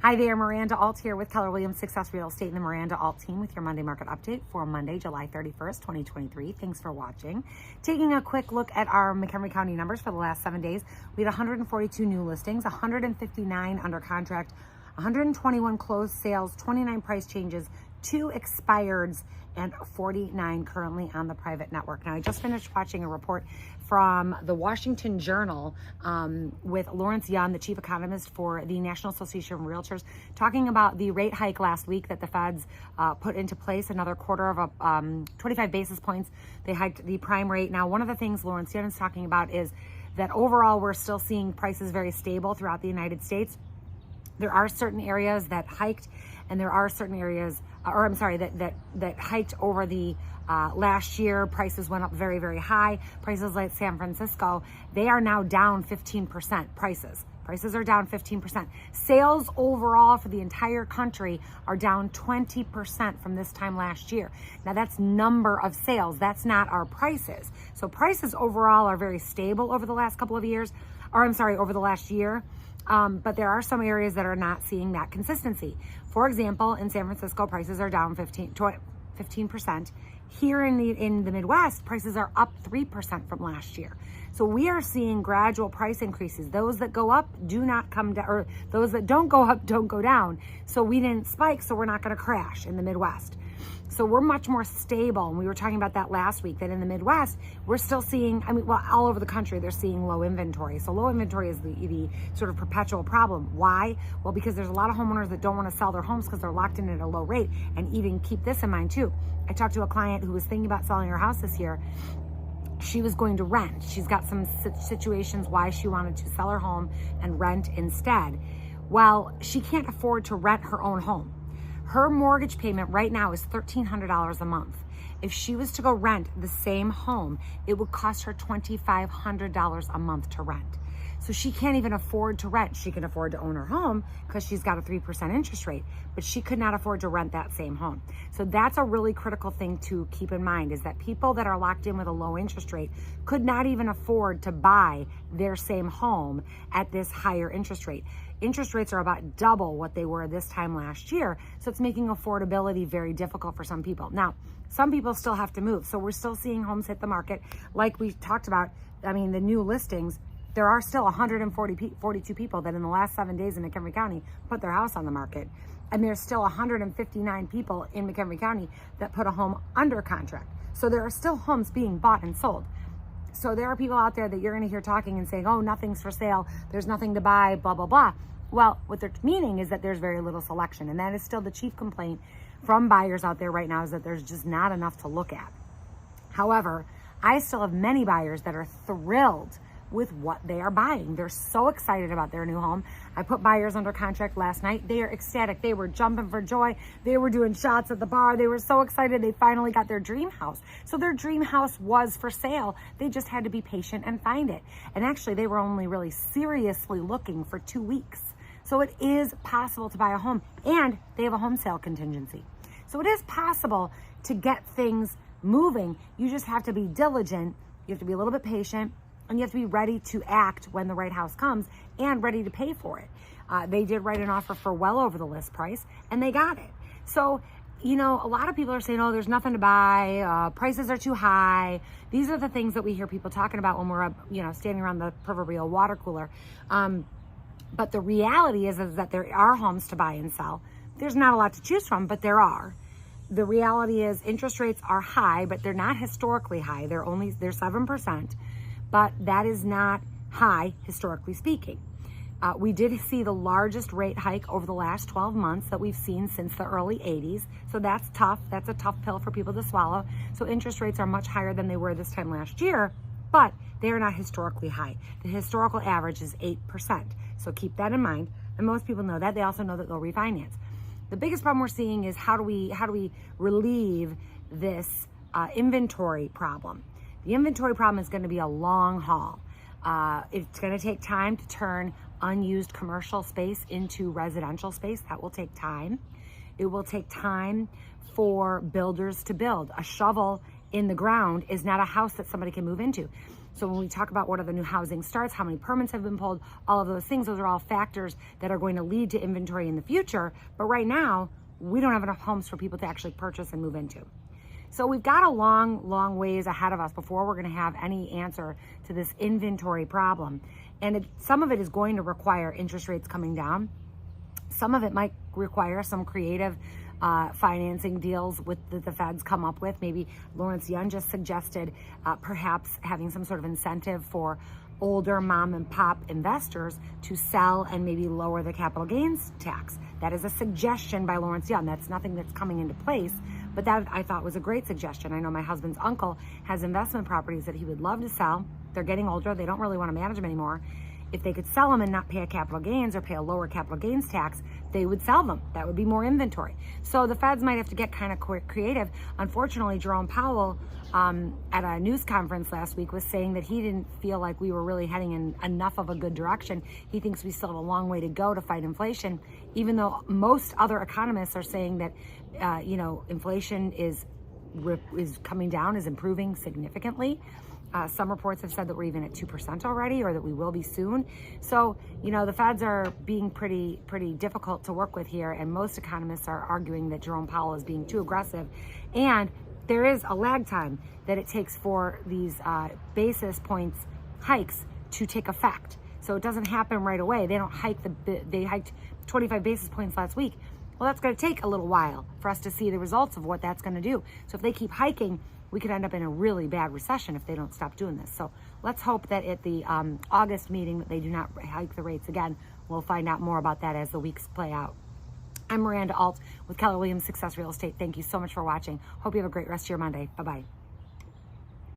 Hi there, Miranda Alt here with Keller Williams Success Real Estate and the Miranda Alt team with your Monday market update for Monday, July 31st, 2023. Thanks for watching. Taking a quick look at our McHenry County numbers for the last 7 days, we had 142 new listings, 159 under contract, 121 closed sales, 29 price changes, 2 expireds, and 49 currently on the private network. Now, I just finished watching a report from the Washington Journal with Lawrence Yun, the chief economist for the National Association of Realtors, talking about the rate hike last week that the feds put into place, another quarter of a 25 basis points. They hiked the prime rate. Now, one of the things Lawrence Yun is talking about is that overall we're still seeing prices very stable throughout the United States. There are certain areas that hiked, and there are certain areas, that hiked over the last year. Prices went up very, very high. Prices like San Francisco, they are now down 15%. Prices are down 15%. Sales overall for the entire country are down 20% from this time last year. Now that's number of sales. That's not our prices. So prices overall are very stable over the last couple of years, over the last year. But there are some areas that are not seeing that consistency. For example, in San Francisco, prices are down 15%. Here in the Midwest, prices are up 3% from last year. So we are seeing gradual price increases. Those that go up do not come down, or those that don't go up don't go down. So we didn't spike, so we're not going to crash in the Midwest. So we're much more stable. And we were talking about that last week, that in the Midwest, we're still seeing, all over the country, they're seeing low inventory. So low inventory is the sort of perpetual problem. Why? Well, because there's a lot of homeowners that don't want to sell their homes because they're locked in at a low rate. And even keep this in mind too. I talked to a client who was thinking about selling her house this year. She was going to rent. She's got some situations why she wanted to sell her home and rent instead. Well, she can't afford to rent her own home. Her mortgage payment right now is $1,300 a month. If she was to go rent the same home, it would cost her $2,500 a month to rent. So she can't even afford to rent. She can afford to own her home because she's got a 3% interest rate, but she could not afford to rent that same home. So that's a really critical thing to keep in mind, is that people that are locked in with a low interest rate could not even afford to buy their same home at this higher interest rate. Interest rates are about double what they were this time last year. So it's making affordability very difficult for some people. Now, some people still have to move. So we're still seeing homes hit the market. Like we talked about, the new listings, there are still 142 people that in the last 7 days in McHenry County put their house on the market. And there's still 159 people in McHenry County that put a home under contract. So there are still homes being bought and sold. So there are people out there that you're going to hear talking and saying, oh, nothing's for sale, there's nothing to buy, blah, blah, blah. Well, what they're meaning is that there's very little selection. And that is still the chief complaint from buyers out there right now, is that there's just not enough to look at. However, I still have many buyers that are thrilled with what they are buying. They're so excited about their new home. I put buyers under contract last night. They are ecstatic. They were jumping for joy. They were doing shots at the bar. They were so excited they finally got their dream house. So their dream house was for sale. They just had to be patient and find it. And actually, they were only really seriously looking for 2 weeks. So it is possible to buy a home, and they have a home sale contingency. So it is possible to get things moving. You just have to be diligent. You have to be a little bit patient. And you have to be ready to act when the right house comes and ready to pay for it. They did write an offer for well over the list price, and they got it. So, a lot of people are saying, oh, there's nothing to buy. Prices are too high. These are the things that we hear people talking about when we're, standing around the proverbial water cooler. But the reality is that there are homes to buy and sell. There's not a lot to choose from, but there are. The reality is interest rates are high, but they're not historically high. They're 7%. But that is not high, historically speaking. We did see the largest rate hike over the last 12 months that we've seen since the early 80s. So that's tough. That's a tough pill for people to swallow. So interest rates are much higher than they were this time last year, but they are not historically high. The historical average is 8%. So keep that in mind. And most people know that. They also know that they'll refinance. The biggest problem we're seeing is how do we relieve this inventory problem? The inventory problem is going to be a long haul. It's going to take time to turn unused commercial space into residential space. That will take time. It will take time for builders to build. A shovel in the ground is not a house that somebody can move into. So when we talk about what are the new housing starts, how many permits have been pulled, all of those things, those are all factors that are going to lead to inventory in the future. But right now, we don't have enough homes for people to actually purchase and move into. So we've got a long, long ways ahead of us before we're going to have any answer to this inventory problem. And some of it is going to require interest rates coming down. Some of it might require some creative financing deals with the feds come up with. Maybe Lawrence Yun just suggested perhaps having some sort of incentive for older mom and pop investors to sell and maybe lower the capital gains tax. That is a suggestion by Lawrence Yun. That's nothing that's coming into place, but that I thought was a great suggestion. I know my husband's uncle has investment properties that he would love to sell. They're getting older. They don't really want to manage them anymore. If they could sell them and not pay a capital gains or pay a lower capital gains tax, they would sell them. That would be more inventory. So the feds might have to get kind of creative. Unfortunately, Jerome Powell at a news conference last week was saying that he didn't feel like we were really heading in enough of a good direction. He thinks we still have a long way to go to fight inflation, even though most other economists are saying that, inflation is coming down, is improving significantly. Some reports have said that we're even at 2% already, or that we will be soon. So, the feds are being pretty difficult to work with here, and most economists are arguing that Jerome Powell is being too aggressive. And there is a lag time that it takes for these basis points hikes to take effect. So it doesn't happen right away. They don't hike they hiked 25 basis points last week. Well, that's going to take a little while for us to see the results of what that's going to do. So if they keep hiking, we could end up in a really bad recession if they don't stop doing this. So let's hope that at the August meeting that they do not hike the rates again. We'll find out more about that as the weeks play out. I'm Miranda Alt with Keller Williams Success Real Estate. Thank you so much for watching. Hope you have a great rest of your Monday. Bye-bye.